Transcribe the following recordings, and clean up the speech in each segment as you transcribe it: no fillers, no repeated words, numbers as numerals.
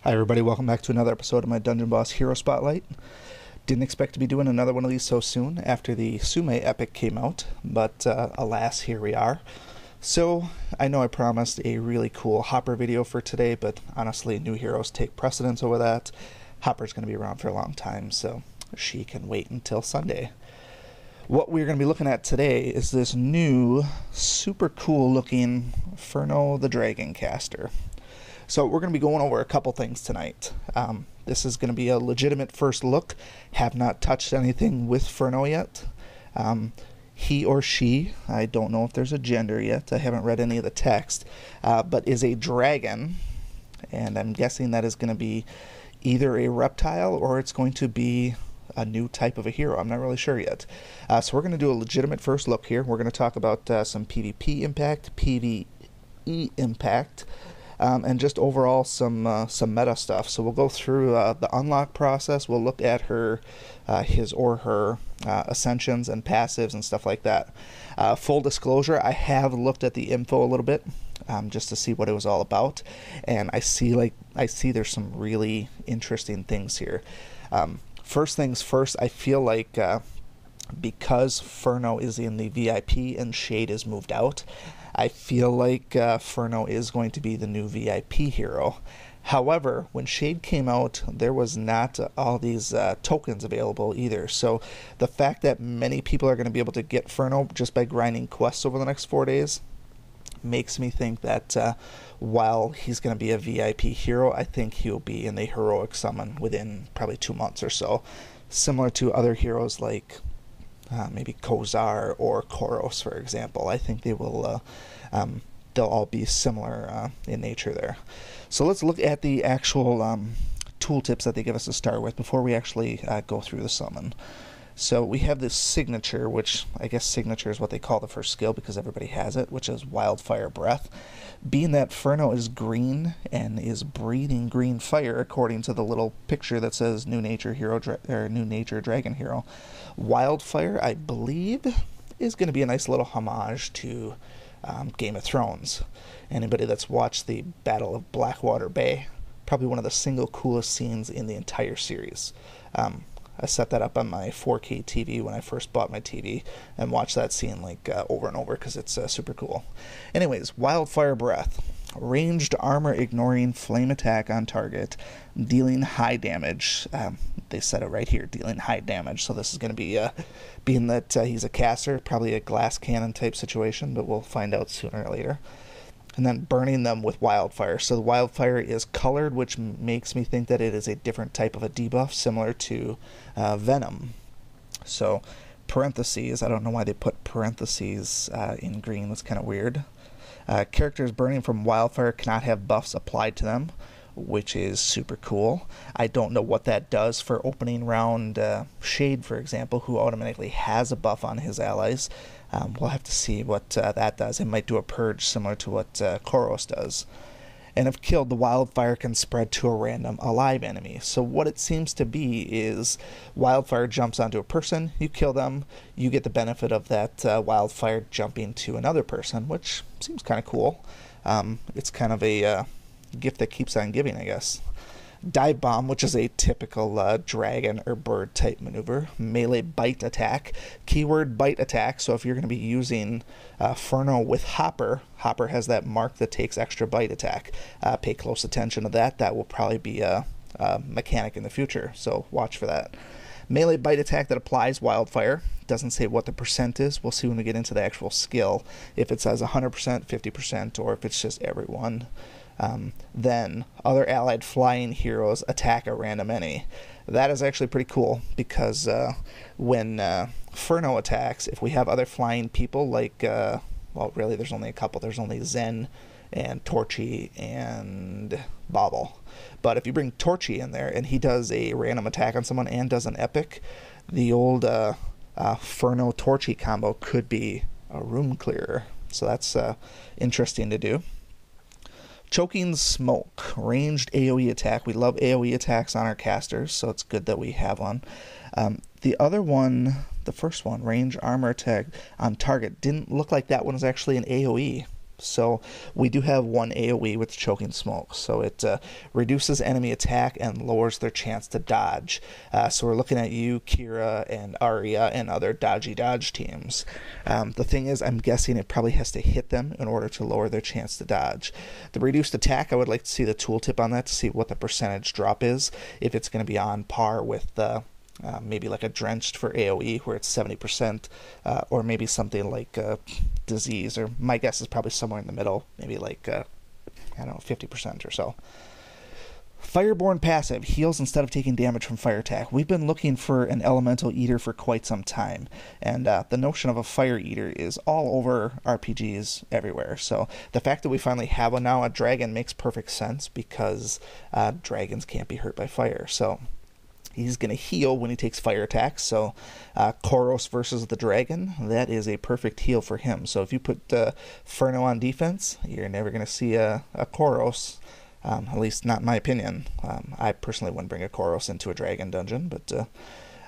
Hi everybody, welcome back to another episode of my Dungeon Boss Hero Spotlight. Didn't expect to be doing another one of these so soon after the Sume epic came out, but alas, here we are. So, I know I promised a really cool Hopper video for today, but honestly, new heroes take precedence over that. Hopper's going to be around for a long time, so she can wait until Sunday. What we're going to be looking at today is this new, super cool looking Ferno the Dragon caster. So we're going to be going over a couple things tonight. This is going to be a legitimate first look. Have not touched anything with Ferno yet. He or she, I don't know if there's a gender yet, I haven't read any of the text, but is a dragon, and I'm guessing that is going to be either a reptile or it's going to be a new type of a hero. I'm not really sure yet. So we're going to do a legitimate first look here. We're going to talk about some PvP impact, PvE impact, and just overall some meta stuff. So we'll go through the unlock process. We'll look at her, his or her ascensions and passives and stuff like that. Full disclosure, I have looked at the info a little bit just to see what it was all about, and I see there's some really interesting things here. First things first, I feel like because Ferno is in the VIP and Shade is moved out, I feel like Ferno is going to be the new VIP hero. However, when Shade came out, there was not all these tokens available either. So the fact that many people are going to be able to get Ferno just by grinding quests over the next 4 days makes me think that while he's going to be a VIP hero, I think he'll be in the heroic summon within probably 2 months or so. Similar to other heroes like maybe Kozar or Koros, for example. I think they will, they'll all be similar in nature there. So let's look at the actual tooltips that they give us to start with before we actually go through the summon. So we have this signature, which I guess signature is what they call the first skill because everybody has it, which is Wildfire Breath. Being that Ferno is green and is breathing green fire, according to the little picture that says New Nature Hero or New Nature Dragon Hero, Wildfire, I believe, is going to be a nice little homage to Game of Thrones. Anybody that's watched the Battle of Blackwater Bay, probably one of the single coolest scenes in the entire series. I set that up on my 4K TV when I first bought my TV and watched that scene like over and over because it's super cool. Anyways, Wildfire Breath. Ranged armor ignoring flame attack on target, dealing high damage. They said it right here, dealing high damage. So this is going to be, being that he's a caster, probably a glass cannon type situation, but we'll find out sooner or later. And then burning them with wildfire. So the wildfire is colored, which makes me think that it is a different type of a debuff, similar to venom. So parentheses, I don't know why they put parentheses in green, that's kind of weird. Characters burning from wildfire cannot have buffs applied to them, which is super cool. I don't know what that does for opening round Shade, for example, who automatically has a buff on his allies. We'll have to see what that does. It might do a purge similar to what Koros does. And if killed, the wildfire can spread to a random alive enemy. So what it seems to be is wildfire jumps onto a person, you kill them, you get the benefit of that wildfire jumping to another person, which seems kind of cool. It's kind of a gift that keeps on giving, I guess. Dive Bomb, which is a typical dragon or bird type maneuver. Melee bite attack. Keyword bite attack. So if you're going to be using Ferno with Hopper, Hopper has that mark that takes extra bite attack. Pay close attention to that. That will probably be a mechanic in the future. So watch for that. Melee bite attack that applies wildfire. Doesn't say what the percent is. We'll see when we get into the actual skill. If it says 100%, 50%, or if it's just everyone. Then other allied flying heroes attack a random enemy. That is actually pretty cool because when Ferno attacks, if we have other flying people like, well, really there's only a couple. There's only Zen and Torchy and Bobble. But if you bring Torchy in there and he does a random attack on someone and does an epic, the old Ferno Torchy combo could be a room clearer. So that's interesting to do. Choking Smoke, ranged AoE attack. We love AoE attacks on our casters, so it's good that we have one. The other one, the first one, range armor attack on target, didn't look like that one was actually an AoE. So we do have one AoE with Choking Smoke, so it reduces enemy attack and lowers their chance to dodge. So we're looking at you, Kira, and Arya, and other dodge teams. The thing is, I'm guessing it probably has to hit them in order to lower their chance to dodge. The reduced attack, I would like to see the tooltip on that to see what the percentage drop is, if it's going to be on par with maybe like a Drenched for AoE where it's 70%, or maybe something like Disease, or my guess is probably somewhere in the middle, maybe like, I don't know, 50% or so. Fireborn passive, heals instead of taking damage from fire attack. We've been looking for an elemental eater for quite some time, and the notion of a fire eater is all over RPGs everywhere. So the fact that we finally have one now, a dragon, makes perfect sense because dragons can't be hurt by fire. So he's going to heal when he takes fire attacks, so Koros versus the dragon, that is a perfect heal for him. So if you put Ferno on defense, you're never going to see a Koros, at least not in my opinion. I personally wouldn't bring a Koros into a dragon dungeon, but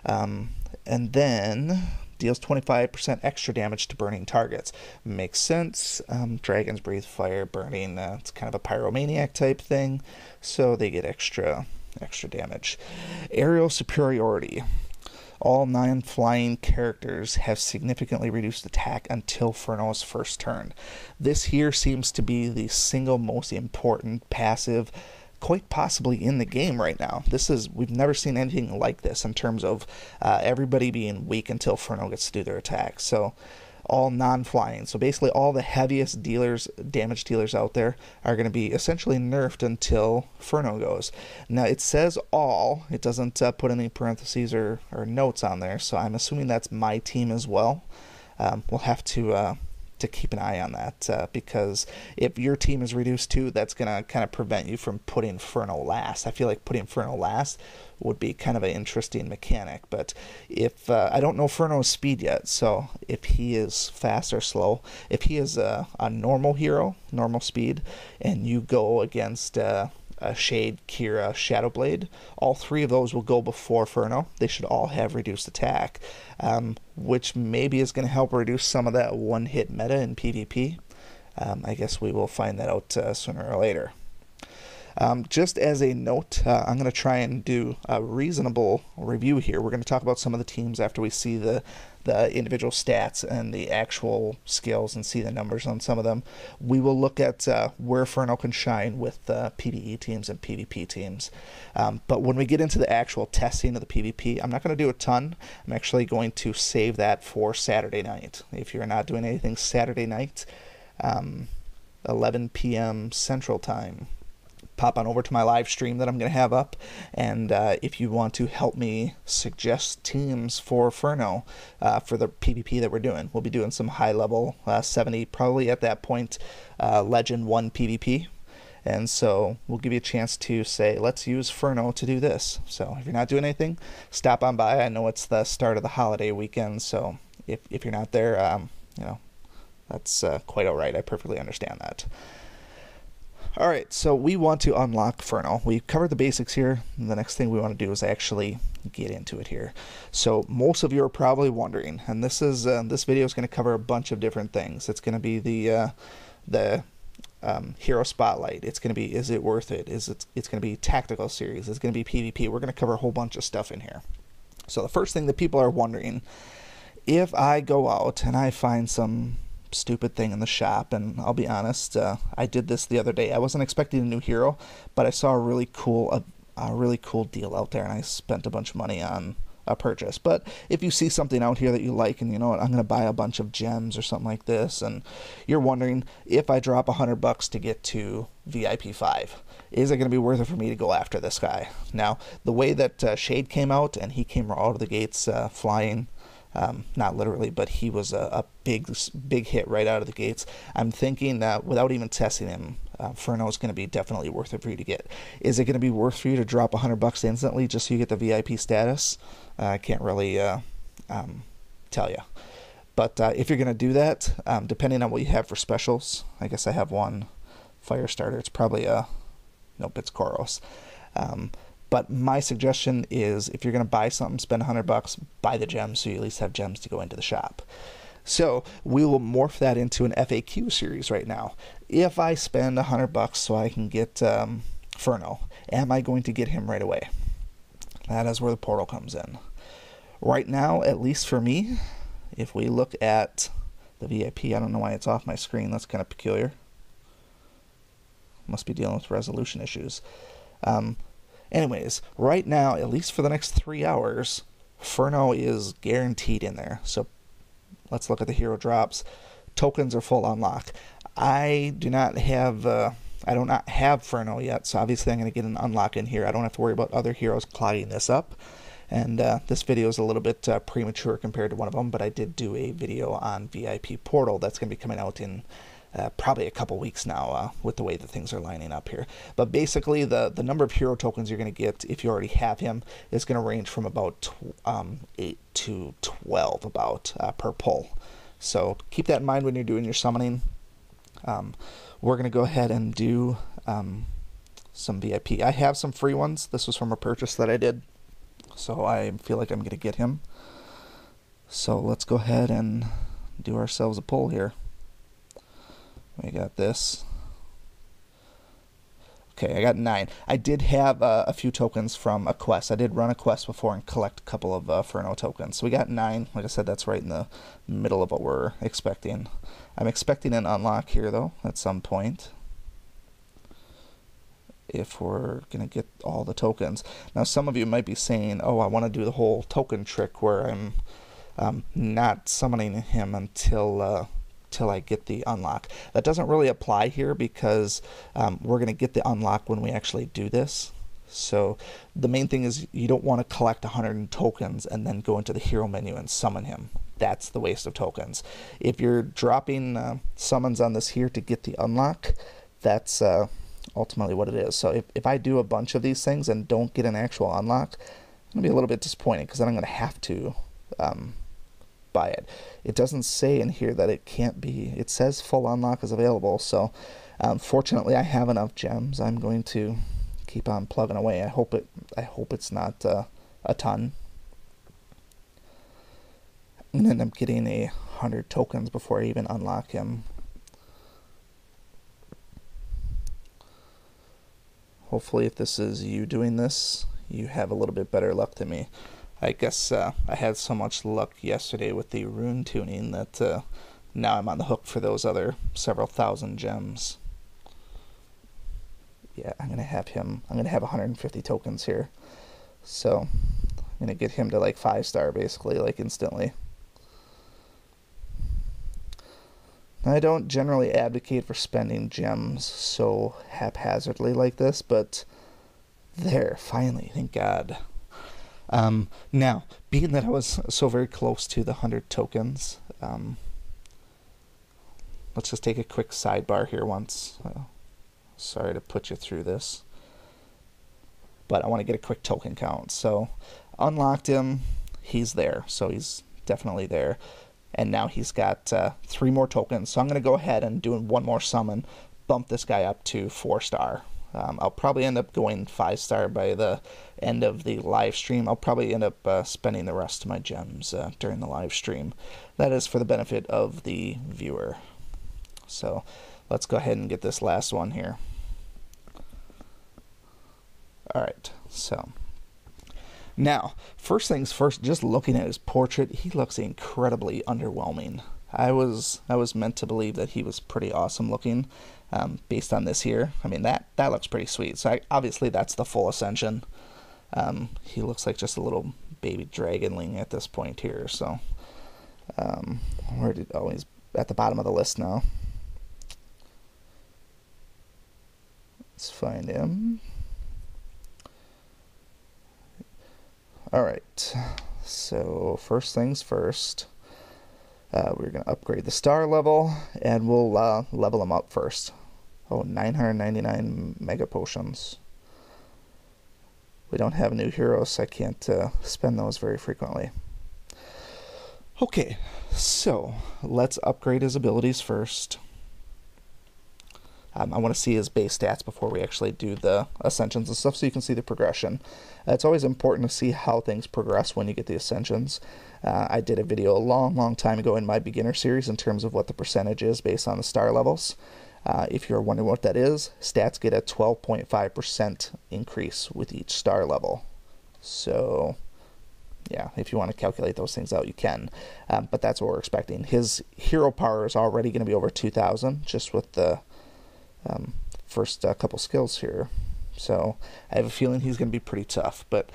and then deals 25% extra damage to burning targets. Makes sense. Dragons breathe fire, burning, it's kind of a pyromaniac type thing, so they get extra damage. Aerial superiority. All 9 flying characters have significantly reduced attack until Ferno's first turn. This here seems to be the single most important passive quite possibly in the game right now. We've never seen anything like this in terms of everybody being weak until Ferno gets to do their attack. So all non-flying. So basically all the heaviest damage dealers out there are going to be essentially nerfed until Ferno goes. Now it says all, it doesn't put any parentheses or notes on there, so I'm assuming that's my team as well. We'll have to keep an eye on that, because if your team is reduced too, that's going to kind of prevent you from putting Ferno last. I feel like putting Ferno last would be kind of an interesting mechanic, but if I don't know Ferno's speed yet, so if he is fast or slow, if he is a normal hero, normal speed, and you go against Shade, Kira, Shadowblade, all 3 of those will go before Ferno. They should all have reduced attack, which maybe is going to help reduce some of that one-hit meta in PvP. I guess we will find that out sooner or later. Just as a note, I'm going to try and do a reasonable review here. We're going to talk about some of the teams after we see the individual stats and the actual skills and see the numbers on some of them. We will look at where Ferno can shine with PvE teams and PvP teams. But when we get into the actual testing of the PvP, I'm not going to do a ton. I'm actually going to save that for Saturday night. If you're not doing anything Saturday night, 11 p.m. Central Time, pop on over to my live stream that I'm going to have up, and if you want to help me suggest teams for Ferno for the PvP that we're doing, we'll be doing some high level 70, probably at that point, Legend 1 PvP, and so we'll give you a chance to say, let's use Ferno to do this. So if you're not doing anything, stop on by. I know it's the start of the holiday weekend, so if you're not there, that's quite all right. I perfectly understand that. Alright, so we want to unlock Ferno. We've covered the basics here. The next thing we want to do is actually get into it here. So most of you are probably wondering, and this video is going to cover a bunch of different things. It's going to be the hero spotlight. It's going to be, is it worth it? It's going to be tactical series. It's going to be PvP. We're going to cover a whole bunch of stuff in here. So the first thing that people are wondering, if I go out and I find some stupid thing in the shop, and I'll be honest, I did this the other day. I wasn't expecting a new hero, but I saw a really cool deal out there, and I spent a bunch of money on a purchase. But if you see something out here that you like, and you know what, I'm going to buy a bunch of gems or something like this, and you're wondering, if I drop $100 to get to VIP 5, is it going to be worth it for me to go after this guy? Now, the way that Shade came out, and he came out of the gates flying, not literally, but he was a big hit right out of the gates. I'm thinking that without even testing him, Ferno is going to be definitely worth it for you to get. Is it going to be worth for you to drop $100 instantly just so you get the VIP status? I can't really tell you. But if you're going to do that, depending on what you have for specials, I guess I have one fire starter. It's probably nope, it's Koros. But my suggestion is, if you're going to buy something, spend $100, buy the gems so you at least have gems to go into the shop. So we will morph that into an FAQ series right now. If I spend $100 so I can get Ferno, am I going to get him right away? That is where the portal comes in. Right now, at least for me, if we look at the VIP, I don't know why it's off my screen. That's kind of peculiar. Must be dealing with resolution issues. Anyways, right now, at least for the next 3 hours, Ferno is guaranteed in there. So let's look at the hero drops. Tokens are full unlock. I do not have Ferno yet, so obviously I'm going to get an unlock in here. I don't have to worry about other heroes clogging this up. And this video is a little bit premature compared to one of them, but I did do a video on VIP Portal that's going to be coming out in probably a couple weeks now with the way that things are lining up here. But basically, the number of hero tokens you're going to get if you already have him is going to range from about 8 to 12 per pull. So keep that in mind when you're doing your summoning. We're going to go ahead and do some VIP. I have some free ones. This was from a purchase that I did, so I feel like I'm going to get him. So let's go ahead and do ourselves a pull here. We got this. Okay, I got 9. I did have a few tokens from a quest. I did run a quest before and collect a couple of Ferno tokens. So we got 9. Like I said, that's right in the middle of what we're expecting. I'm expecting an unlock here, though, at some point, if we're going to get all the tokens. Now, some of you might be saying, oh, I want to do the whole token trick where I'm not summoning him until I get the unlock. That doesn't really apply here because we're going to get the unlock when we actually do this. So the main thing is you don't want to collect 100 tokens and then go into the hero menu and summon him. That's the waste of tokens. If you're dropping summons on this here to get the unlock, that's ultimately what it is. So if I do a bunch of these things and don't get an actual unlock, I'm going to be a little bit disappointed because then I'm going to have to buy it. It doesn't say in here that it can't be. It says full unlock is available, so fortunately I have enough gems. I'm going to keep on plugging away. I hope it's not a ton. And end up getting 100 tokens before I even unlock him. Hopefully, if this is you doing this, you have a little bit better luck than me. I guess I had so much luck yesterday with the rune tuning that now I'm on the hook for those other several thousand gems. Yeah, I'm gonna have 150 tokens here, so I'm gonna get him to like 5-star basically, like instantly. I don't generally advocate for spending gems so haphazardly like this, but there, finally, thank God. Now, being that I was so very close to the 100 tokens, let's just take a quick sidebar here once. Sorry to put you through this, but I want to get a quick token count. So, unlocked him, he's there, so he's definitely there. And now he's got 3 more tokens, so I'm going to go ahead and do one more summon, bump this guy up to 4-star. I'll probably end up going 5-star by the end of the live stream. I'll probably end up spending the rest of my gems during the live stream. That is for the benefit of the viewer. So let's go ahead and get this last one here. Alright, so now, first things first, just looking at his portrait, he looks incredibly underwhelming. I was meant to believe that he was pretty awesome looking based on this here. I mean, that looks pretty sweet. So obviously that's the full Ascension. He looks like just a little baby dragonling at this point here. So he's at the bottom of the list now. Let's find him. Alright, so first things first, we're going to upgrade the star level, and we'll level him up first. Oh, 999 mega potions. We don't have new heroes, so I can't spend those very frequently. Okay, so let's upgrade his abilities first. I want to see his base stats before we actually do the Ascensions and stuff, so you can see the progression. It's always important to see how things progress when you get the Ascensions. I did a video a long time ago in my beginner series in terms of what the percentage is based on the star levels. If you're wondering what that is, stats get a 12.5% increase with each star level. So, yeah, if you want to calculate those things out, you can. But that's what we're expecting. His hero power is already going to be over 2,000 just with the first couple skills here. So I have a feeling he's going to be pretty tough. But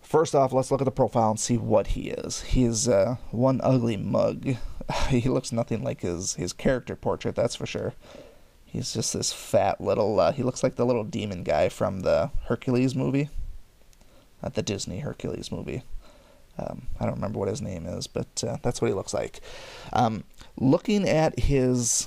first off, let's look at the profile and see what he is. He is one ugly mug. He looks nothing like his character portrait, that's for sure. He's just this fat little, he looks like the little demon guy from the Hercules movie. The Disney Hercules movie. I don't remember what his name is, but that's what he looks like. Looking at his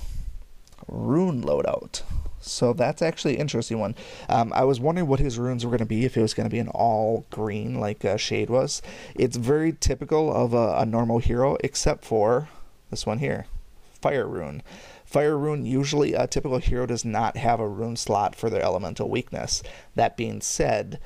rune loadout, so that's actually an interesting one. I was wondering what his runes were going to be, if it was going to be an all green like Shade was. It's very typical of a normal hero, except for this one here, Fire Rune. Fire Rune, usually a typical hero does not have a rune slot for their elemental weakness. That being said,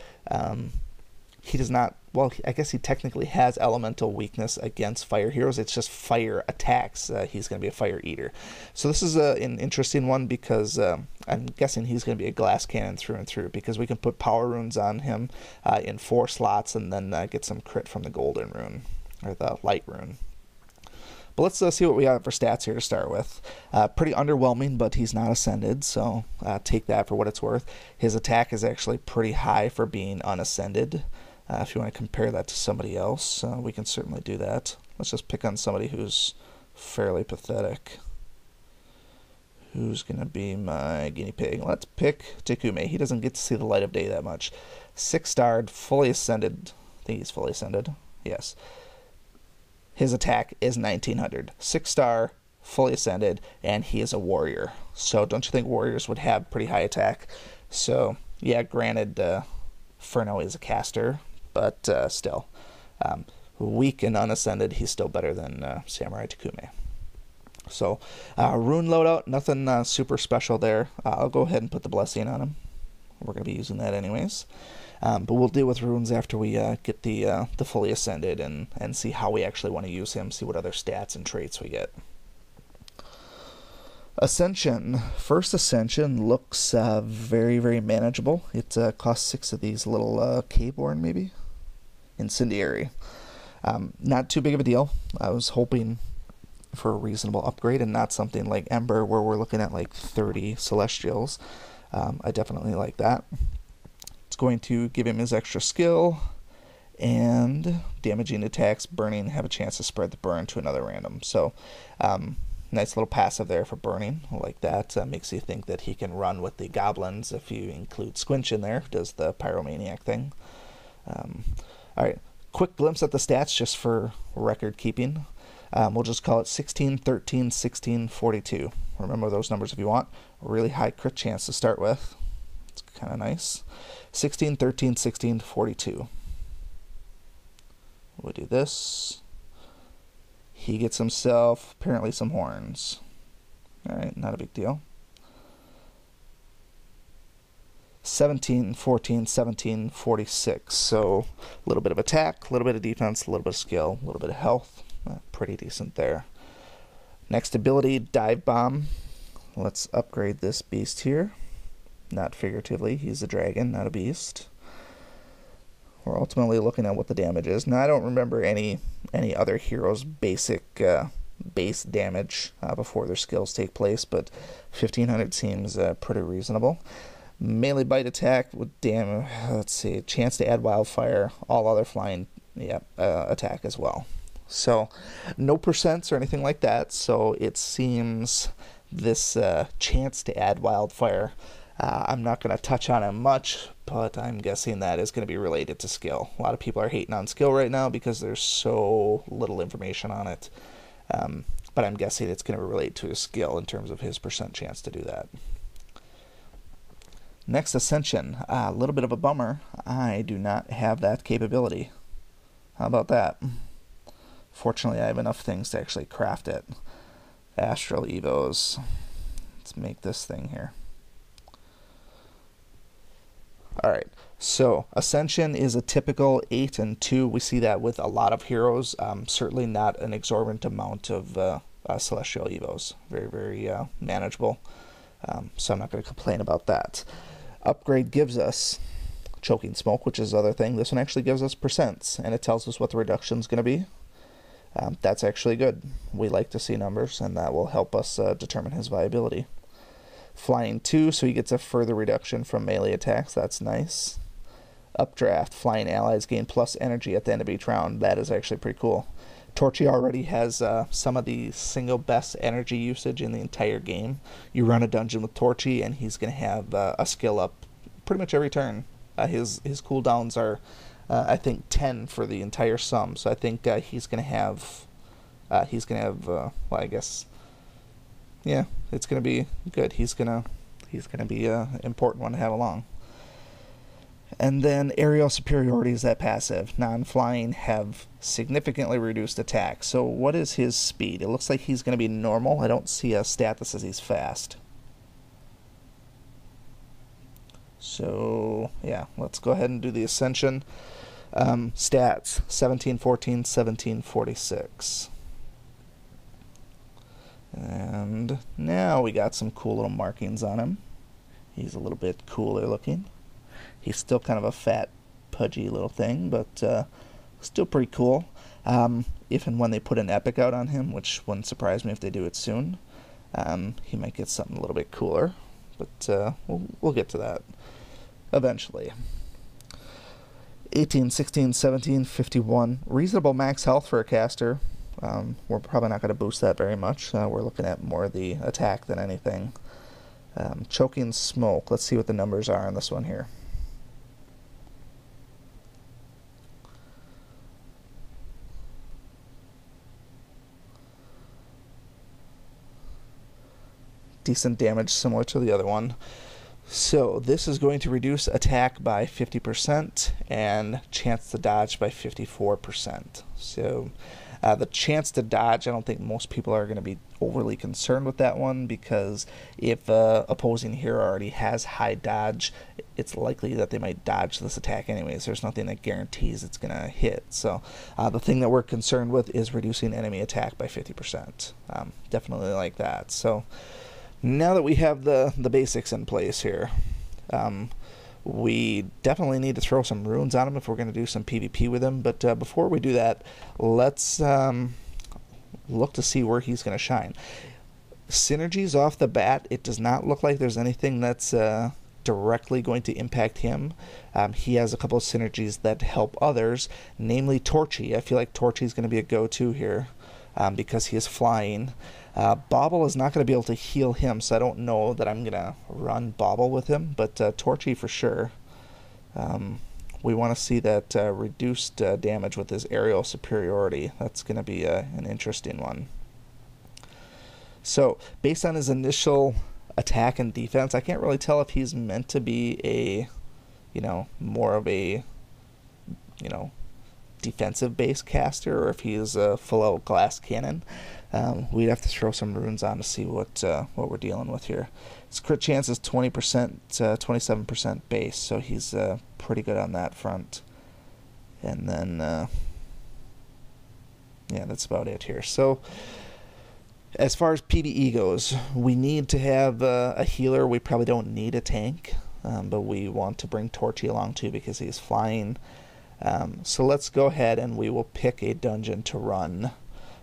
he does not, well, I guess he technically has elemental weakness against fire heroes. It's just fire attacks. He's going to be a fire eater. So this is an interesting one because I'm guessing he's going to be a glass cannon through and through, because we can put power runes on him in 4 slots and then get some crit from the golden rune, or the light rune. But let's see what we got for stats here to start with. Pretty underwhelming, but he's not ascended, so take that for what it's worth. His attack is actually pretty high for being unascended. If you want to compare that to somebody else, we can certainly do that. Let's just pick on somebody who's fairly pathetic. Who's going to be my guinea pig? Let's pick Takume. He doesn't get to see the light of day that much. 6-starred, fully ascended. I think he's fully ascended. Yes. His attack is 1900. 6-star, fully ascended, and he is a warrior. So don't you think warriors would have pretty high attack? So, yeah, granted, Ferno is a caster, but still, weak and unascended, he's still better than Samurai Takume. So, rune loadout, nothing super special there. I'll go ahead and put the blessing on him. We're going to be using that anyways. But we'll deal with runes after we get the fully ascended and see how we actually want to use him, see what other stats and traits we get. Ascension. First Ascension looks very manageable. It costs 6 of these little K-born, maybe? Incendiary. Not too big of a deal. I was hoping for a reasonable upgrade and not something like Ember where we're looking at like 30 Celestials. I definitely like that. It's going to give him his extra skill, and damaging attacks, burning, have a chance to spread the burn to another random. So, nice little passive there for burning. I like that. Makes you think that he can run with the goblins if you include Squinch in there, who does the pyromaniac thing. Alright, quick glimpse at the stats just for record keeping. We'll just call it 16, 13, 16, 42. Remember those numbers if you want. A really high crit chance to start with. It's kind of nice. 16, 13, 16, 42. We'll do this. He gets himself, apparently, some horns. Alright, not a big deal. 17, 14, 17, 46. So, a little bit of attack, a little bit of defense, a little bit of skill, a little bit of health. Pretty decent there. Next ability, Dive Bomb. Let's upgrade this beast here. Not figuratively, he's a dragon, not a beast. We're ultimately looking at what the damage is. Now, I don't remember any other heroes' basic base damage before their skills take place, but 1500 seems pretty reasonable. Melee bite attack with let's see, chance to add wildfire, all other flying attack as well. So, no percents or anything like that, so it seems this chance to add wildfire, I'm not going to touch on it much, but I'm guessing that is going to be related to skill. A lot of people are hating on skill right now because there's so little information on it, but I'm guessing it's going to relate to his skill in terms of his percent chance to do that. Next, Ascension. A little bit of a bummer. I do not have that capability. How about that? Fortunately, I have enough things to actually craft it. Astral Evos. Let's Let's make this thing here. Alright, so Ascension is a typical 8 and 2. We see that with a lot of heroes. Certainly not an exorbitant amount of Celestial Evos. Very, very manageable. So I'm not going to complain about that. Upgrade gives us Choking Smoke, which is the other thing. This one actually gives us percents, and it tells us what the reduction is going to be. That's actually good. We like to see numbers, and that will help us determine his viability. Flying 2, so he gets a further reduction from melee attacks. That's nice. Updraft, flying allies gain plus energy at the end of each round. That is actually pretty cool. Torchy already has some of the single best energy usage in the entire game. You run a dungeon with Torchy, and he's going to have a skill up pretty much every turn. His cooldowns are, I think, 10 for the entire sum. So I think he's going to have, well, I guess. Yeah, it's gonna be good. He's gonna be an important one to have along. And then aerial superiority is that passive. Non-flying have significantly reduced attack. So what is his speed? It looks like he's gonna be normal. I don't see a stat that says he's fast. So yeah, let's go ahead and do the Ascension. Stats 1714, 1746. And now we got some cool little markings on him. He's a little bit cooler looking. He's still kind of a fat, pudgy little thing, but still pretty cool. If and when they put an epic out on him, which wouldn't surprise me if they do it soon, he might get something a little bit cooler. But we'll get to that eventually. 18, 16, 17, 51. Reasonable max health for a caster. We're probably not going to boost that very much. We're looking at more the attack than anything. Choking Smoke. Let's see what the numbers are on this one here. Decent damage, similar to the other one. So this is going to reduce attack by 50% and chance to dodge by 54%. So the chance to dodge, I don't think most people are going to be overly concerned with that one, because if opposing hero already has high dodge, it's likely that they might dodge this attack anyways. There's nothing that guarantees it's going to hit. So the thing that we're concerned with is reducing enemy attack by 50%. Definitely like that. So now that we have the basics in place here, we definitely need to throw some runes on him if we're going to do some PvP with him. But before we do that, let's look to see where he's going to shine. Synergies off the bat, it does not look like there's anything that's directly going to impact him. He has a couple of synergies that help others, namely Torchy. I feel like Torchy is going to be a go-to here because he is flying. Bobble is not going to be able to heal him, so I don't know that I'm going to run Bobble with him, but Torchy for sure. We want to see that reduced damage with his aerial superiority. That's going to be an interesting one. So, based on his initial attack and defense, I can't really tell if he's meant to be a, more of a, defensive-based caster, or if he is a full-out glass cannon. We'd have to throw some runes on to see what we're dealing with here. His crit chance is 20%, 27% base, so he's pretty good on that front. And then, yeah, that's about it here. So, as far as PvE goes, we need to have a healer. We probably don't need a tank, but we want to bring Torchy along too because he's flying. So let's go ahead and we will pick a dungeon to run.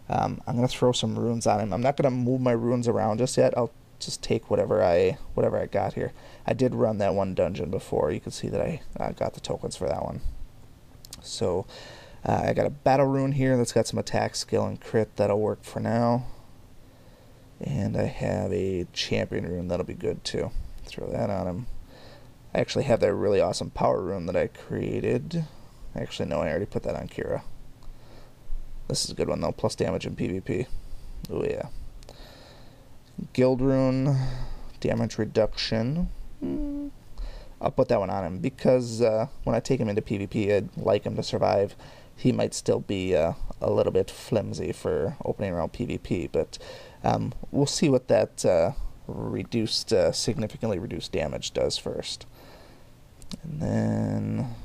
I'm going to throw some runes on him. I'm not going to move my runes around just yet. I'll just take whatever I got here. I did run that one dungeon before. You can see that I got the tokens for that one. So I got a battle rune here that's got some attack, skill, and crit. That'll work for now. And I have a champion rune that'll be good too. Throw that on him. I actually have that really awesome power rune that I created. Actually, no, I already put that on Kira. This is a good one though, plus damage in PvP. Oh yeah. Guild rune, damage reduction. I'll put that one on him because when I take him into PvP, I'd like him to survive. He might still be a little bit flimsy for opening around PvP, but we'll see what that reduced, significantly reduced damage does first. And then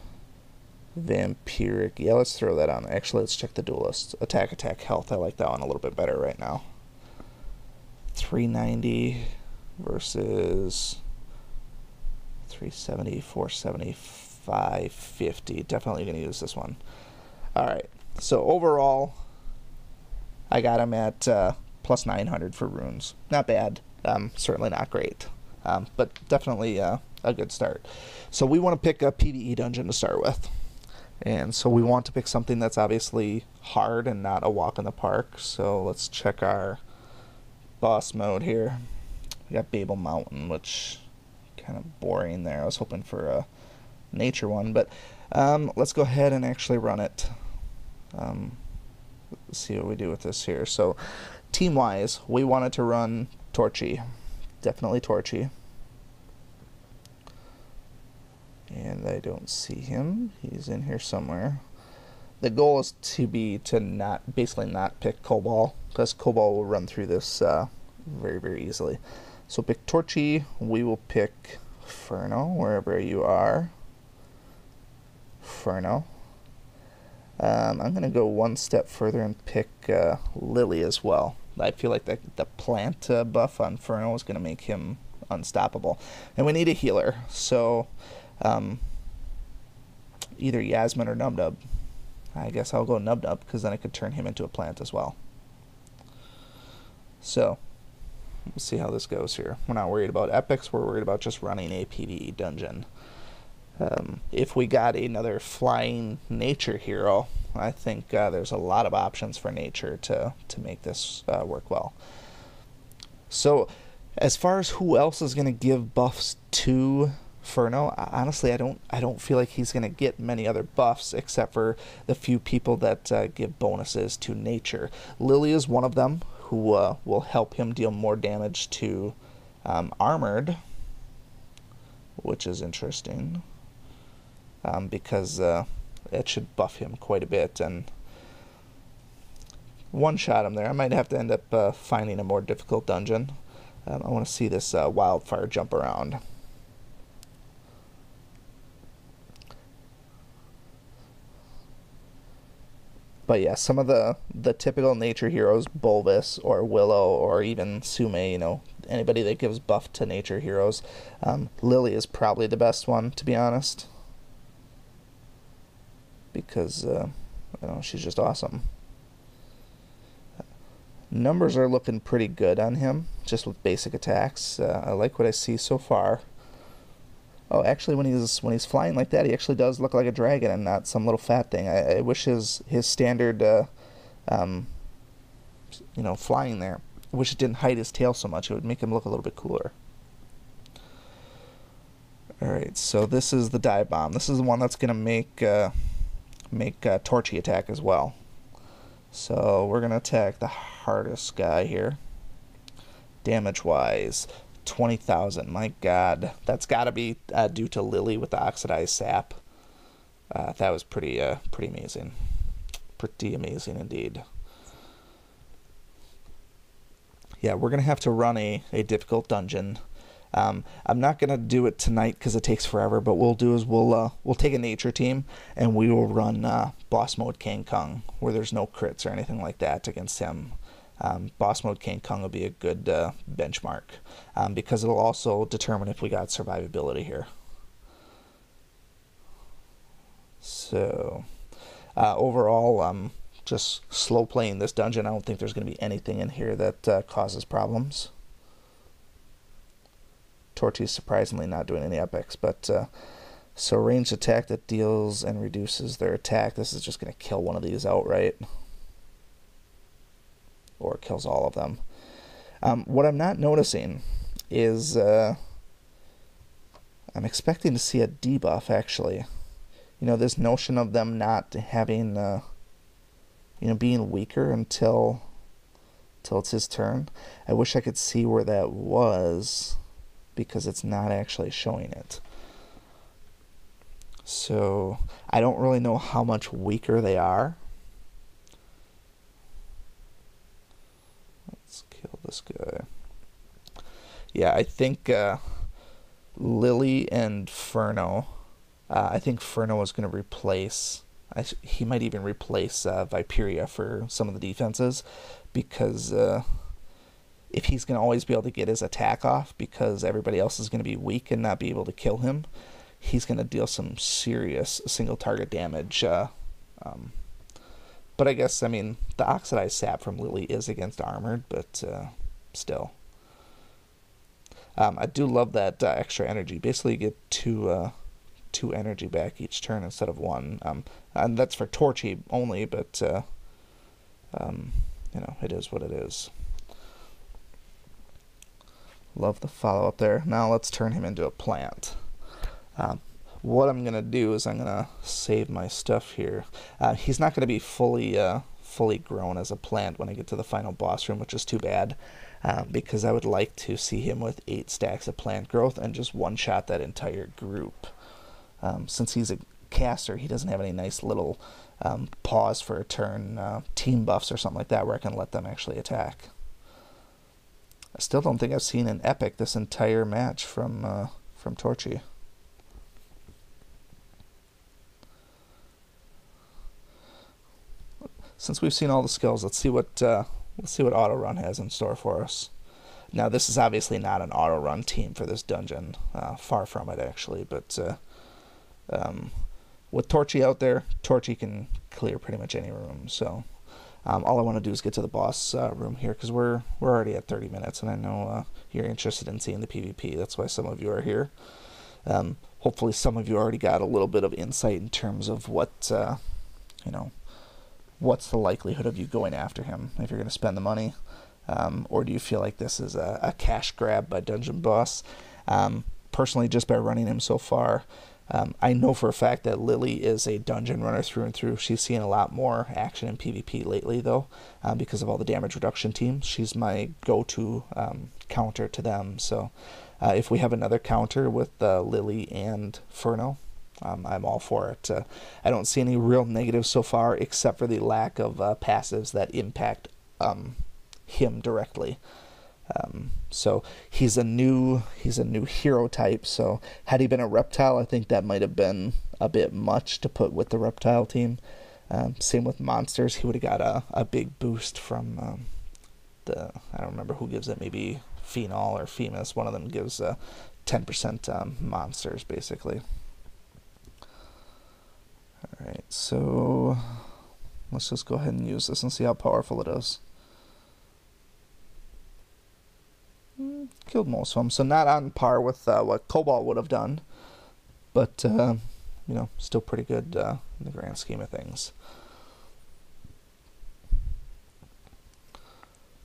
Vampiric. Yeah, let's throw that on. Actually, let's check the Duelist. Attack, health. I like that one a little bit better right now. 390 versus 370, 470, 550. Definitely going to use this one. Alright, so overall, I got him at plus 900 for runes. Not bad. Certainly not great. But definitely a good start. So we want to pick a PvE dungeon to start with. And so we want to pick something that's obviously hard and not a walk in the park. So let's check our boss mode here. We got Babel Mountain, which kind of boring there. I was hoping for a nature one, but let's go ahead and actually run it. Let's see what we do with this here. So team-wise, we wanted to run Torchy. Definitely Torchy. And I don't see him. He's in here somewhere. The goal is to basically not pick Cobalt, because Cobalt will run through this very, very easily. So pick Torchy. We will pick Ferno, wherever you are. Ferno. I'm going to go one step further and pick Lily as well. I feel like the plant buff on Ferno is going to make him unstoppable. And we need a healer, so either Yasmin or Nubnub. I guess I'll go Nubnub, because then I could turn him into a plant as well. So, we'll see how this goes here. We're not worried about epics, we're worried about just running a PvE dungeon. If we got another flying nature hero, I think there's a lot of options for nature to make this work well. So, as far as who else is going to give buffs to Ferno, honestly, I don't feel like he's going to get many other buffs except for the few people that give bonuses to nature. Lily is one of them who will help him deal more damage to armored, which is interesting. Because it should buff him quite a bit, and one-shot him there. I might have to end up finding a more difficult dungeon. I want to see this wildfire jump around. But yeah, some of the typical nature heroes, Bulbous or Willow or even Sume, you know, anybody that gives buff to nature heroes. Lily is probably the best one, to be honest. Because, I don't know, she's just awesome. Numbers are looking pretty good on him, just with basic attacks. I like what I see so far. Oh, actually, when he's flying like that, he actually does look like a dragon and not some little fat thing. I wish his standard, you know, flying there, I wish it didn't hide his tail so much. It would make him look a little bit cooler. Alright, so this is the dive bomb. This is the one that's going to make Torchy attack as well. So we're going to attack the hardest guy here. Damage-wise, 20,000. My God, that's got to be due to Lily with the oxidized sap. That was pretty amazing. Pretty amazing indeed. Yeah, we're going to have to run a difficult dungeon. I'm not going to do it tonight because it takes forever, but what we'll do is we'll take a nature team and we will run boss mode King Kong, where there's no crits or anything like that against him. Boss mode King Kong will be a good benchmark because it'll also determine if we got survivability here. So overall, just slow playing this dungeon. I don't think there's going to be anything in here that causes problems. Torchy's surprisingly not doing any epics, but so ranged attack that deals and reduces their attack. This is just going to kill one of these outright, or kills all of them. What I'm not noticing is I'm expecting to see a debuff, actually. You know, this notion of them not having, you know, being weaker until it's his turn. I wish I could see where that was, because it's not actually showing it. So I don't really know how much weaker they are. Let's kill this guy. Yeah, I think Lily and Ferno. I think Ferno is going to replace. He might even replace Viperia for some of the defenses, because if he's going to always be able to get his attack off because everybody else is going to be weak and not be able to kill him, he's going to deal some serious single target damage. But I guess, I mean, the Oxidized Sap from Lily is against Armored, but still. I do love that extra energy. Basically, you get two energy back each turn instead of one. And that's for Torchy only, but, it is what it is. Love the follow-up there. Now let's turn him into a plant. What I'm going to do is I'm going to save my stuff here. He's not going to be fully grown as a plant when I get to the final boss room, which is too bad, because I would like to see him with 8 stacks of plant growth and just one-shot that entire group. Since he's a caster, he doesn't have any nice little pause for a turn team buffs or something like that where I can let them actually attack. I still don't think I've seen an epic this entire match from Torchy. Since we've seen all the skills, let's see what auto run has in store for us. Now, this is obviously not an auto run team for this dungeon, far from it actually. But with Torchy out there, Torchy can clear pretty much any room. So all I want to do is get to the boss room here, because we're already at 30 minutes, and I know you're interested in seeing the PvP. That's why some of you are here. Hopefully, some of you already got a little bit of insight in terms of what what's the likelihood of you going after him if you're going to spend the money, or do you feel like this is a cash grab by Dungeon Boss? Personally, just by running him so far, I know for a fact that Lily is a dungeon runner through and through. She's seen a lot more action in PvP lately, though, because of all the damage reduction teams. She's my go-to counter to them. So if we have another counter with Lily and Ferno, I'm all for it. I don't see any real negatives so far, except for the lack of passives that impact him directly. So he's a new hero type. So had he been a reptile, I think that might have been a bit much to put with the reptile team. Same with monsters. He would have got a big boost from I don't remember who gives it. Maybe Phenol or Femus. One of them gives 10% monsters basically. Alright, so let's just go ahead and use this and see how powerful it is. Killed most of them, so not on par with what Cobalt would have done, but still pretty good in the grand scheme of things.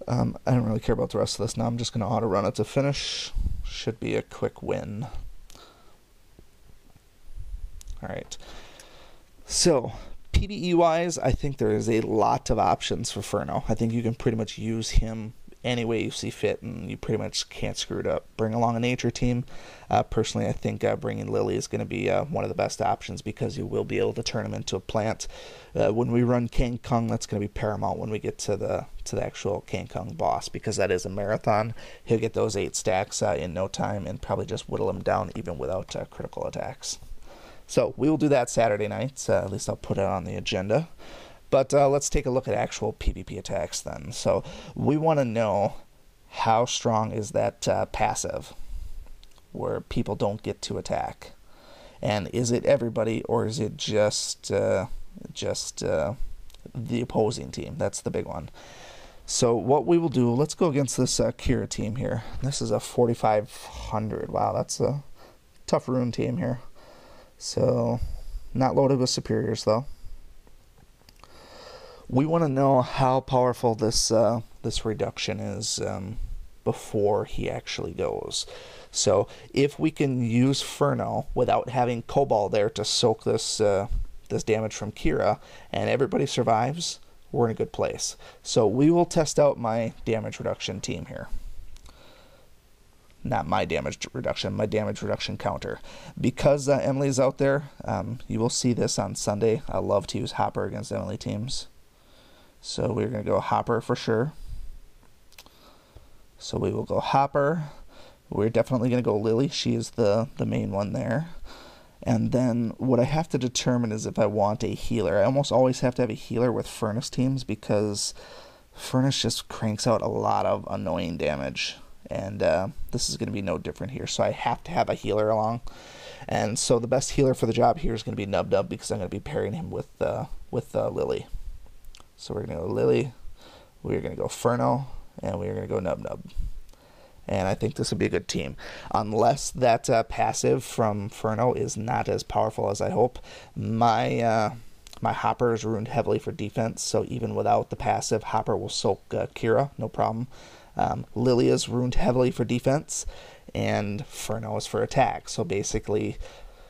I don't really care about the rest of this now. I'm just going to auto run it to finish. Should be a quick win. Alright. So, PvE-wise, I think there is a lot of options for Ferno. I think you can pretty much use him any way you see fit, and you pretty much can't screw it up. Bring along a nature team. Personally, I think bringing Lily is going to be one of the best options, because you will be able to turn him into a plant. When we run King Kong, that's going to be paramount when we get to the actual King Kong boss, because that is a marathon. He'll get those 8 stacks in no time, and probably just whittle him down even without critical attacks. So we will do that Saturday night. At least I'll put it on the agenda. But let's take a look at actual PvP attacks then. So we want to know, how strong is that passive where people don't get to attack? And is it everybody, or is it just the opposing team? That's the big one. So what we will do, let's go against this Kira team here. This is a 4,500. Wow, that's a tough rune team here. So, not loaded with superiors though. We want to know how powerful this reduction is before he actually goes. So, if we can use Ferno without having Cobalt there to soak this damage from Kira, and everybody survives, we're in a good place. So, we will test out my damage reduction team here. Not my damage reduction counter. Because Emily's out there, you will see this on Sunday. I love to use Hopper against Emily teams. So we're going to go Hopper for sure. So we will go Hopper. We're definitely going to go Lily. She is the main one there. And then what I have to determine is if I want a healer. I almost always have to have a healer with Furnace teams because Furnace just cranks out a lot of annoying damage. And this is going to be no different here. So I have to have a healer along. And so the best healer for the job here is going to be Nub Nub because I'm going to be pairing him with Lily. So we're going to go Lily, we're going to go Ferno, and we're going to go Nub Nub. And I think this would be a good team. Unless that passive from Ferno is not as powerful as I hope. My Hopper is ruined heavily for defense, so even without the passive, Hopper will soak Kira, no problem. Lily is ruined heavily for defense, and Ferno is for attack. So basically,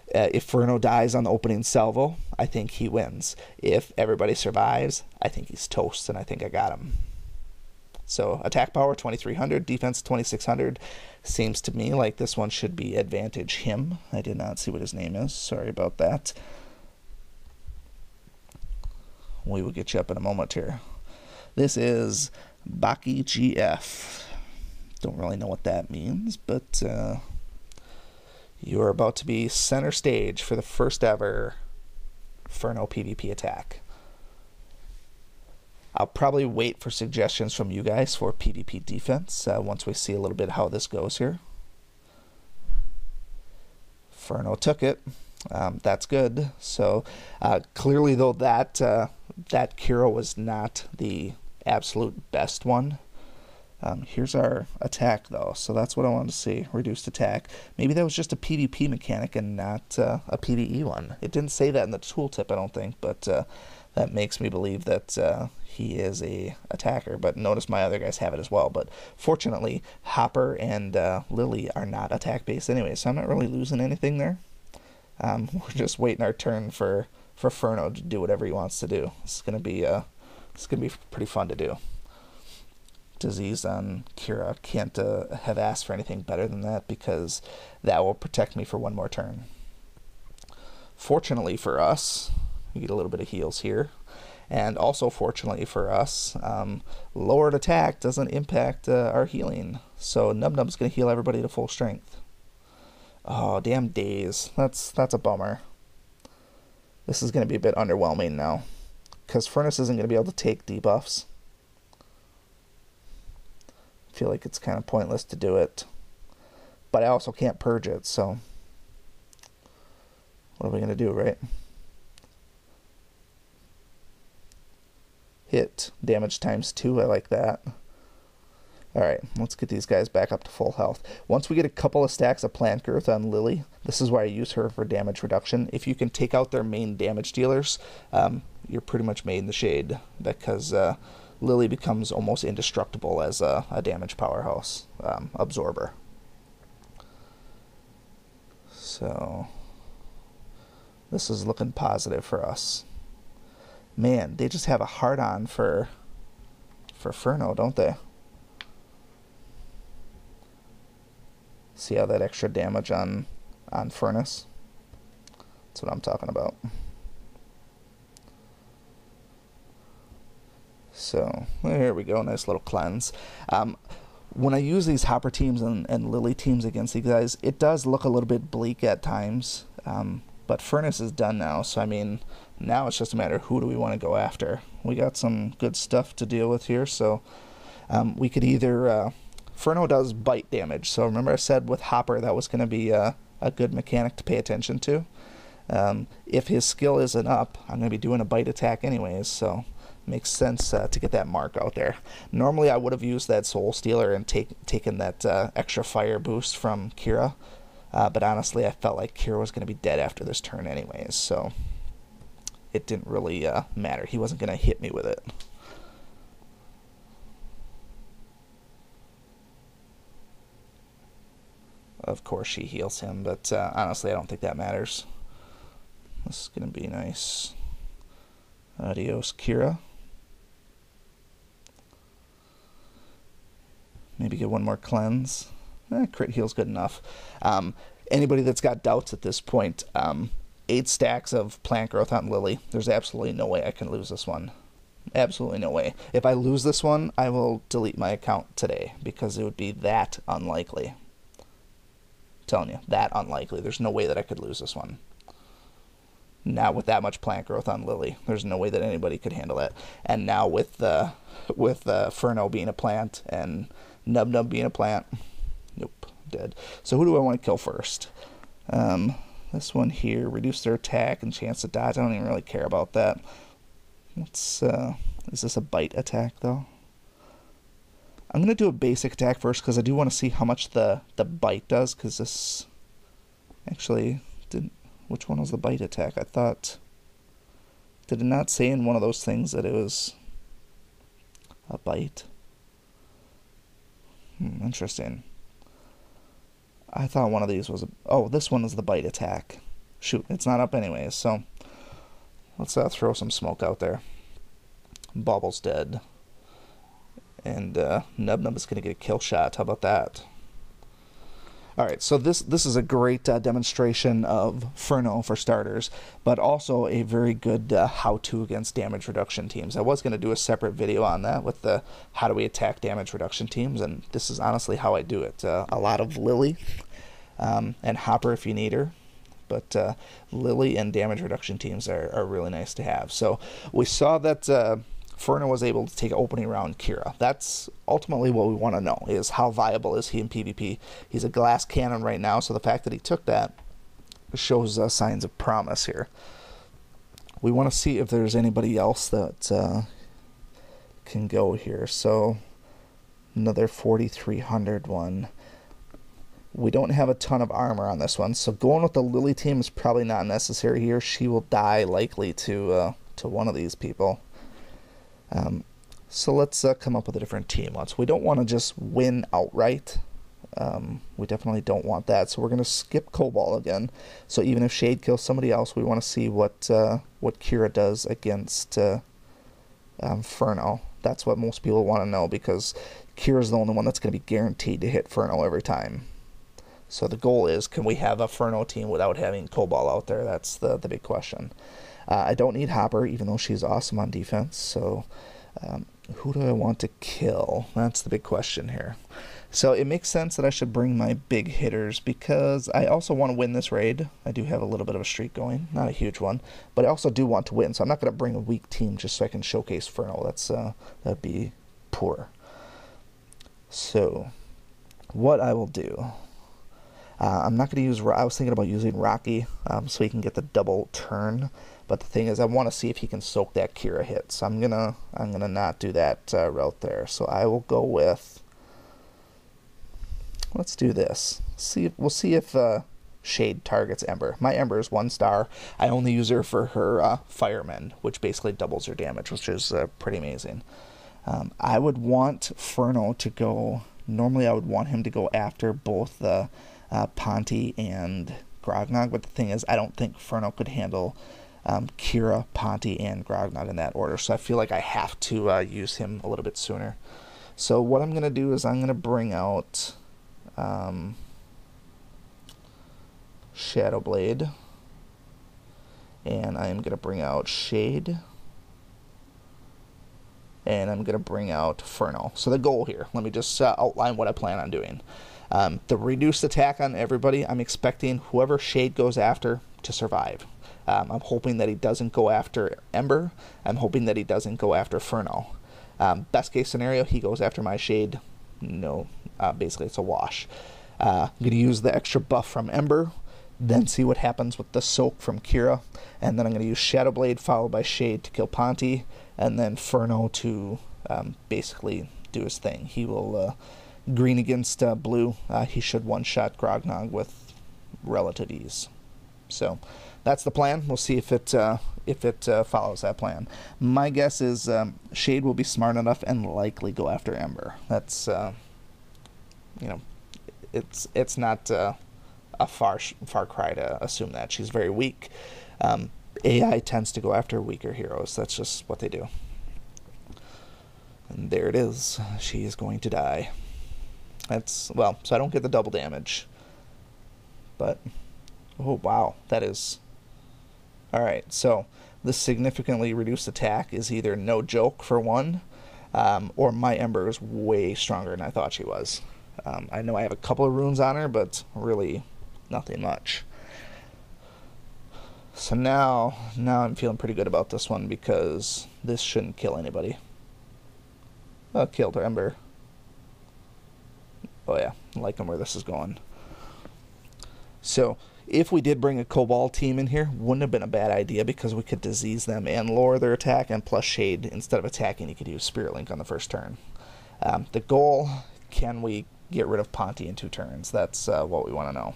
if Ferno dies on the opening salvo, I think he wins. If everybody survives, I think he's toast, and I think I got him. So attack power 2300, defense 2600. Seems to me like this one should be advantage him. I did not see what his name is. Sorry about that. We will get you up in a moment here. This is Baki GF. Don't really know what that means, but you're about to be center stage for the first ever Ferno PvP attack. I'll probably wait for suggestions from you guys for PvP defense once we see a little bit how this goes here. Ferno took it. That's good. So clearly, though, that Kira was not the absolute best one. Here's our attack, though. So that's what I wanted to see. Reduced attack. Maybe that was just a PvP mechanic and not a PvE one. It didn't say that in the tooltip, I don't think, but that makes me believe that he is a attacker. But notice my other guys have it as well. But fortunately, Hopper and Lily are not attack-based anyway, so I'm not really losing anything there. We're just waiting our turn for Ferno to do whatever he wants to do. It's gonna be pretty fun to do. Disease on Kira. Can't have asked for anything better than that because that will protect me for one more turn. Fortunately for us, we get a little bit of heals here. And also fortunately for us, lowered attack doesn't impact our healing. So Nub Nub's going to heal everybody to full strength. Oh, damn days. That's a bummer. This is going to be a bit underwhelming now. Because Furnace isn't going to be able to take debuffs. I feel like it's kind of pointless to do it. But I also can't purge it, so what are we going to do, right? Hit. Damage times 2, I like that. Alright, let's get these guys back up to full health. Once we get a couple of stacks of plant growth on Lily, this is why I use her for damage reduction. If you can take out their main damage dealers, you're pretty much made in the shade, because Lily becomes almost indestructible as a damage powerhouse absorber. So this is looking positive for us. Man, they just have a hard-on for Ferno, don't they? See how that extra damage on Furnace? That's what I'm talking about. So, there we go, nice little cleanse. When I use these Hopper teams and Lily teams against these guys, it does look a little bit bleak at times. But Furnace is done now, so I mean, now it's just a matter of who do we want to go after. We got some good stuff to deal with here, so we could either... Ferno does bite damage, so remember I said with Hopper that was going to be a good mechanic to pay attention to. If his skill isn't up, I'm going to be doing a bite attack anyways, so it makes sense to get that mark out there. Normally I would have used that Soul Stealer and taken that extra fire boost from Kira, but honestly I felt like Kira was going to be dead after this turn anyways, so it didn't really matter. He wasn't going to hit me with it. Of course she heals him, but honestly I don't think that matters. This is going to be nice. Adios, Kira. Maybe get one more cleanse. Crit heal's good enough. Anybody that's got doubts at this point, 8 stacks of plant growth on Lily. There's absolutely no way I can lose this one. Absolutely no way. If I lose this one, I will delete my account today because it would be that unlikely. telling you, that unlikely. There's no way that I could lose this one. Now with that much plant growth on Lily, there's no way that anybody could handle that. And now with Ferno being a plant and Nub Nub being a plant, nope, dead. So who do I want to kill first? This one here, reduce their attack and chance to dodge. I don't even really care about that. Let's, is this a bite attack though? I'm going to do a basic attack first because I do want to see how much the bite does, because this actually didn't. Which one was the bite attack? I thought, did it not say in one of those things that it was a bite? Interesting. I thought one of these was this one is the bite attack. Shoot, it's not up anyways, so let's throw some smoke out there. Bubble's dead. And Nub Nub is going to get a kill shot. How about that? Alright, so this is a great demonstration of Ferno for starters, but also a very good how-to against damage reduction teams. I was going to do a separate video on that with the how do we attack damage reduction teams, and this is honestly how I do it. A lot of Lily and Hopper if you need her, but Lily and damage reduction teams are really nice to have. So we saw that Ferno was able to take opening round Kira. That's ultimately what we want to know, is how viable is he in PvP. He's a glass cannon right now, so the fact that he took that shows signs of promise here. We want to see if there's anybody else that can go here. So another 4,300 one. We don't have a ton of armor on this one, so going with the Lily team is probably not necessary here. She will die likely to one of these people. So let's come up with a different team. We don't want to just win outright. We definitely don't want that. So we're going to skip Cobalt again. So even if Shade kills somebody else, we want to see what Kira does against Ferno. That's what most people want to know, because Kira's the only one that's going to be guaranteed to hit Ferno every time. So the goal is, can we have a Ferno team without having Cobalt out there? That's the big question. I don't need Hopper, even though she's awesome on defense. So who do I want to kill? That's the big question here. So it makes sense that I should bring my big hitters, because I also want to win this raid. I do have a little bit of a streak going, not a huge one, but I also do want to win. So I'm not going to bring a weak team just so I can showcase Ferno. That'd be poor. So what I will do, I'm not going to use. I was thinking about using Rocky so he can get the double turn. But the thing is, I want to see if he can soak that Kira hit. So I'm gonna not do that route there. So I will go with. Let's do this. We'll see if Shade targets Ember. My Ember is 1 star. I only use her for her Fireman, which basically doubles her damage, which is pretty amazing. I would want Ferno to go. Normally, I would want him to go after both the Ponti and Grognog. But the thing is, I don't think Ferno could handle Kira, Ponti, and Grognog in that order. So I feel like I have to use him a little bit sooner. So what I'm going to do is I'm going to bring out Shadowblade. And I'm going to bring out Shade. And I'm going to bring out Ferno. So the goal here, let me just outline what I plan on doing. The reduced attack on everybody, I'm expecting whoever Shade goes after to survive. I'm hoping that he doesn't go after Ember. I'm hoping that he doesn't go after Ferno. Best case scenario, he goes after my Shade. No, basically it's a wash. I'm going to use the extra buff from Ember, then see what happens with the soak from Kira, and then I'm going to use Shadowblade followed by Shade to kill Ponti, and then Ferno to basically do his thing. He will green against blue. He should one-shot Grognog with relative ease. So that's the plan. We'll see if it follows that plan. My guess is Shade will be smart enough and likely go after Ember. That's it's not a far cry to assume that. She's very weak. AI tends to go after weaker heroes. That's just what they do. And there it is. She is going to die. So I don't get the double damage. But oh wow, that is. Alright, so this significantly reduced attack is either no joke for one, or my Ember is way stronger than I thought she was. I know I have a couple of runes on her, but really nothing much. So now I'm feeling pretty good about this one because this shouldn't kill anybody. Oh, killed Ember. Oh yeah, I like where this is going. So if we did bring a Cobalt team in here, wouldn't have been a bad idea because we could disease them and lower their attack, and plus Shade, instead of attacking, you could use Spirit Link on the first turn. The goal, can we get rid of Ponty in 2 turns? That's what we want to know.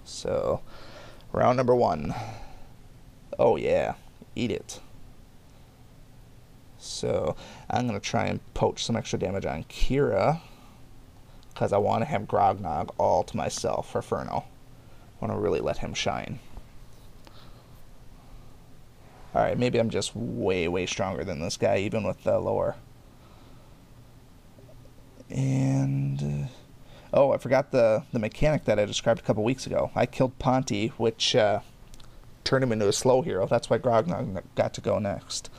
So, round number 1. Oh yeah, eat it. So, I'm going to try and poach some extra damage on Kira, because I want to have Grognog all to myself for Ferno. I want to really let him shine. Alright, maybe I'm just way stronger than this guy, even with the lower. And oh, I forgot the mechanic that I described a couple weeks ago. I killed Ponty, which turned him into a slow hero. That's why Grognog got to go next.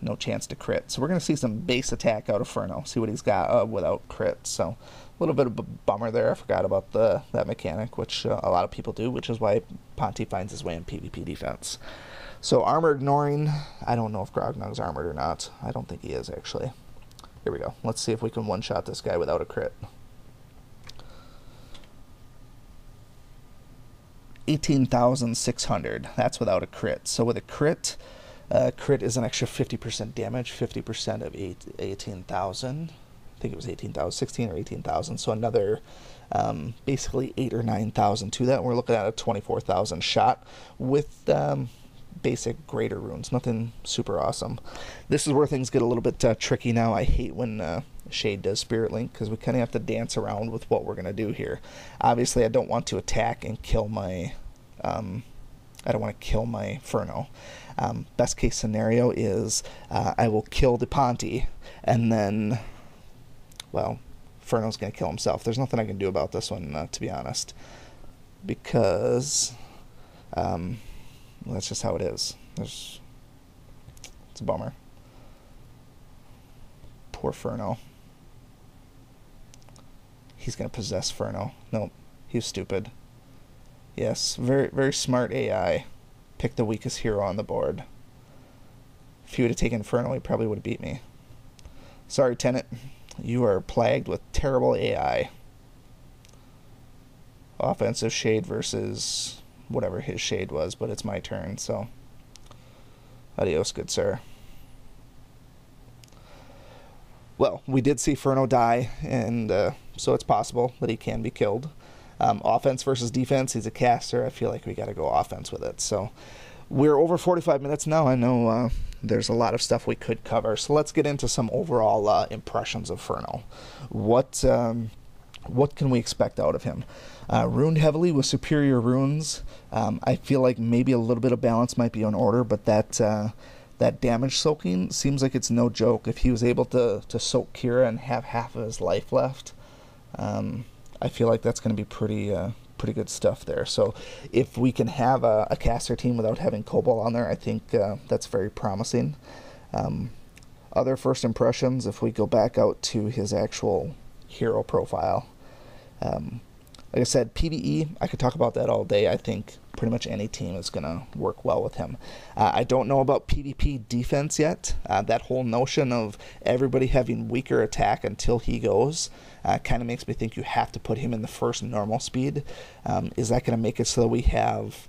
No chance to crit. So we're going to see some base attack out of Ferno. See what he's got without crit. So a little bit of a bummer there. I forgot about that mechanic, which a lot of people do, which is why Ponty finds his way in PvP defense. So armor ignoring. I don't know if Grognog's armored or not. I don't think he is, actually. Here we go. Let's see if we can one-shot this guy without a crit. 18,600. That's without a crit. So with a crit... crit is an extra 50% damage, 50% of 18,000. I think it was 18,000, 16 or 18,000. So another basically 8 or 9,000 to that. We're looking at a 24,000 shot with basic greater runes. Nothing super awesome. This is where things get a little bit tricky now. I hate when Shade does Spirit Link because we kind of have to dance around with what we're going to do here. Obviously, I don't want to attack and kill my... I don't want to kill my Ferno. Best case scenario is I will kill the Ponty, and then, well, Ferno's going to kill himself. There's nothing I can do about this one, to be honest, because that's just how it is. It's a bummer. Poor Ferno. He's going to possess Ferno. Nope, he's stupid. Yes, very smart AI. Pick the weakest hero on the board. If he would have taken Ferno, he probably would have beat me. Sorry, Tenet. You are plagued with terrible AI. Offensive Shade versus whatever his Shade was, but it's my turn, so... Adios, good sir. Well, we did see Ferno die, and so it's possible that he can be killed. Offense versus defense, he's a caster. I feel like we got to go offense with it. So we're over 45 minutes now. I know there's a lot of stuff we could cover. So let's get into some overall impressions of Ferno. What can we expect out of him? Runed heavily with superior runes. I feel like maybe a little bit of balance might be in order, but that damage soaking seems like it's no joke. If he was able to soak Kira and have half of his life left, I feel like that's going to be pretty good stuff there. So if we can have a caster team without having Cobalt on there, I think that's very promising. Other first impressions, if we go back out to his actual hero profile, like I said, PvE, I could talk about that all day. I think pretty much any team is going to work well with him. I don't know about PvP defense yet. That whole notion of everybody having weaker attack until he goes kind of makes me think you have to put him in the first normal speed. Is that going to make it so that we have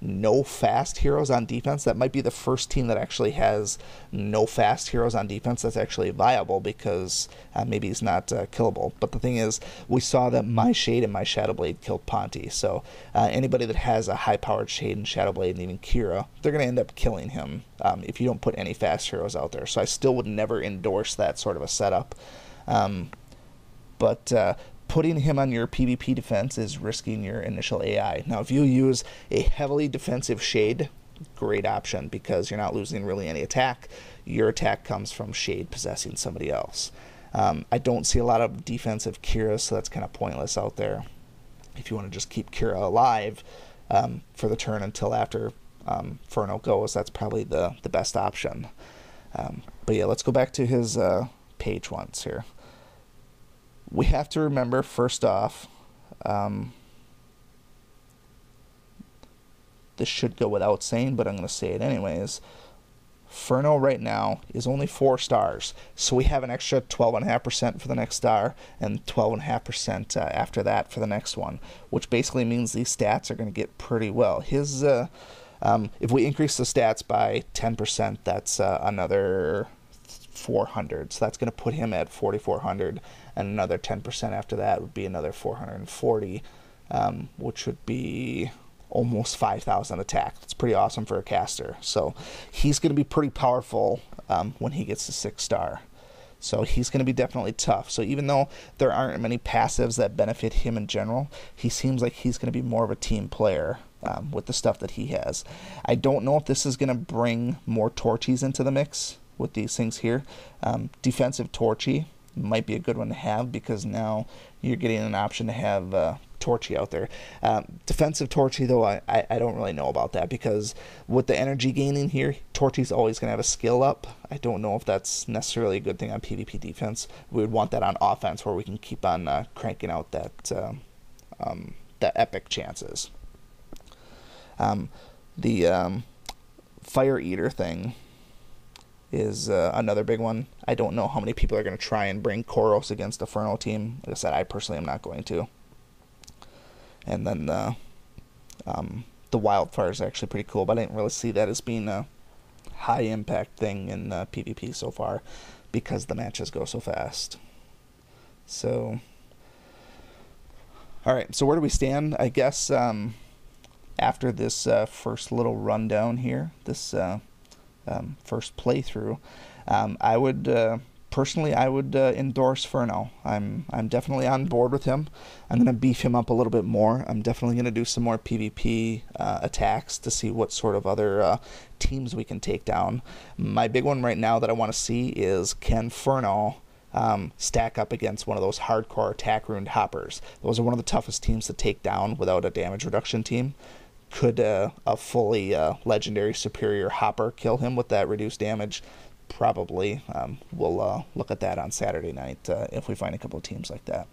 no fast heroes on defense? That might be the first team that actually has no fast heroes on defense that's actually viable, because maybe he's not killable. But the thing is, we saw that my Shade and my Shadowblade killed Ponty, so anybody that has a high-powered Shade and Shadowblade and even Kira, they're going to end up killing him if you don't put any fast heroes out there. So I still would never endorse that sort of a setup. But putting him on your PvP defense is risking your initial AI. Now, if you use a heavily defensive Shade, great option, because you're not losing really any attack. Your attack comes from Shade possessing somebody else. I don't see a lot of defensive Kira, so that's kind of pointless out there. If you want to just keep Kira alive for the turn until after Ferno goes, that's probably the best option. But yeah, let's go back to his page once here. we have to remember, first off, this should go without saying, but I'm going to say it anyways. Ferno right now is only 4 stars, so we have an extra 12.5% for the next star and 12.5% after that for the next one, which basically means these stats are going to get pretty well. His, if we increase the stats by 10%, that's another 400, so that's going to put him at 4,400, and another 10% after that would be another 440, which would be almost 5,000 attack. It's pretty awesome for a caster. So he's going to be pretty powerful when he gets to 6 star. So he's going to be definitely tough. So even though there aren't many passives that benefit him in general, he seems like he's going to be more of a team player with the stuff that he has. I don't know if this is going to bring more Torchies into the mix with these things here. Defensive Torchy might be a good one to have, because now you're getting an option to have Torchy out there. Defensive Torchy, though, I don't really know about that, because with the energy gaining here, Torchy's always going to have a skill up. I don't know if that's necessarily a good thing on PvP defense. We would want that on offense, where we can keep on cranking out that the epic chances. The Fire Eater thing is another big one. I don't know how many people are going to try and bring Koros against a Ferno team. Like I said, I personally am not going to. And then the Wildfire is actually pretty cool, but I didn't really see that as being a high impact thing in PvP so far, because the matches go so fast. So, alright, so where do we stand? I guess after this first little rundown here, this first playthrough, I would personally endorse Ferno. I'm definitely on board with him. I'm going to beef him up a little bit more. I'm definitely going to do some more PvP attacks to see what sort of other teams we can take down. My big one right now that I want to see is, can Ferno stack up against one of those hardcore attack ruined hoppers? Those are one of the toughest teams to take down without a damage reduction team. Could a fully legendary superior hopper kill him with that reduced damage? Probably. We'll look at that on Saturday night if we find a couple of teams like that.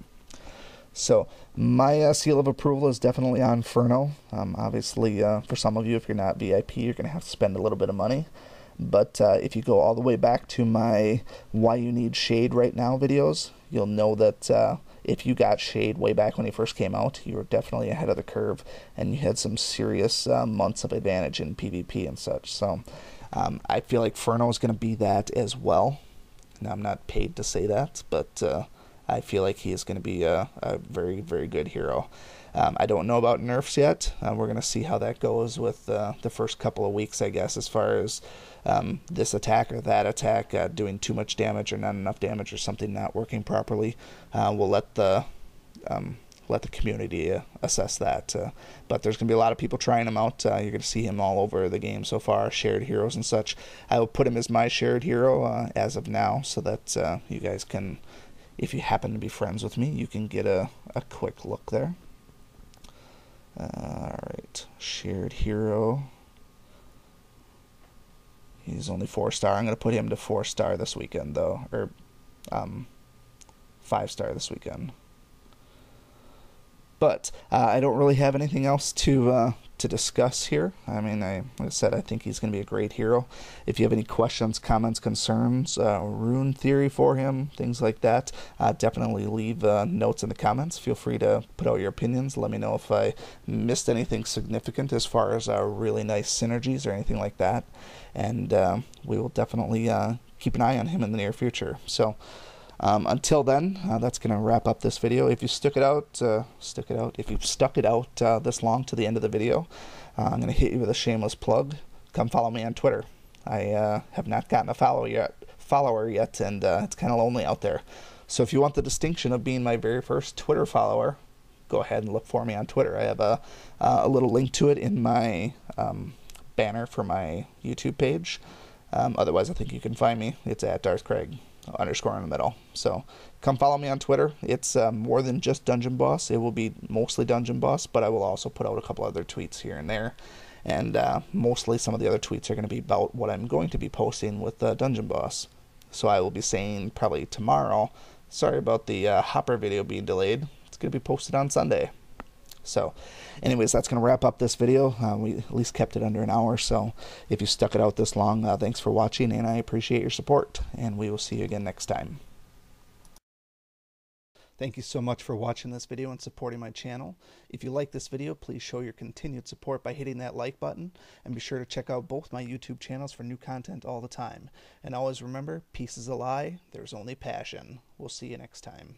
So my seal of approval is definitely on Ferno. Obviously, for some of you, if you're not VIP, you're going to have to spend a little bit of money. But if you go all the way back to my Why You Need Shade Right Now videos, you'll know that if you got Shade way back when he first came out, you were definitely ahead of the curve, and you had some serious months of advantage in PvP and such. So I feel like Ferno is going to be that as well. Now, I'm not paid to say that, but I feel like he is going to be a very, very good hero. I don't know about nerfs yet. We're going to see how that goes with the first couple of weeks, I guess, as far as this attack or that attack doing too much damage or not enough damage or something not working properly. We'll let the community assess that. But there's going to be a lot of people trying him out. You're going to see him all over the game so far, shared heroes and such. I will put him as my shared hero as of now, so that you guys can, if you happen to be friends with me, you can get a quick look there. Alright, shared hero. He's only 4-star. I'm going to put him to 4-star this weekend, though. Or 5-star this weekend. But I don't really have anything else to discuss here. I mean, like I said, I think he's going to be a great hero. If you have any questions, comments, concerns, rune theory for him, things like that, definitely leave notes in the comments. Feel free to put out your opinions. Let me know if I missed anything significant as far as really nice synergies or anything like that. And we will definitely keep an eye on him in the near future. So until then, that's going to wrap up this video. If you stuck it out, if you've stuck it out this long to the end of the video, I'm going to hit you with a shameless plug. Come follow me on Twitter. I have not gotten a follower yet, and it's kind of lonely out there. So if you want the distinction of being my very first Twitter follower, go ahead and look for me on Twitter. I have a little link to it in my banner for my YouTube page. Otherwise, I think you can find me. It's at Darth Craig. _ in the middle. So come follow me on Twitter. It's more than just Dungeon Boss. It will be mostly Dungeon Boss, but I will also put out a couple other tweets here and there. And mostly some of the other tweets are going to be about what I'm going to be posting with Dungeon Boss. So I will be saying probably tomorrow Sorry about the Hopper video being delayed. It's going to be posted on Sunday. So, anyways, that's going to wrap up this video. We at least kept it under an hour, so if you stuck it out this long, thanks for watching, and I appreciate your support, and we will see you again next time. Thank you so much for watching this video and supporting my channel. If you like this video, please show your continued support by hitting that like button, and be sure to check out both my YouTube channels for new content all the time. And always remember, peace is a lie, there's only passion. We'll see you next time.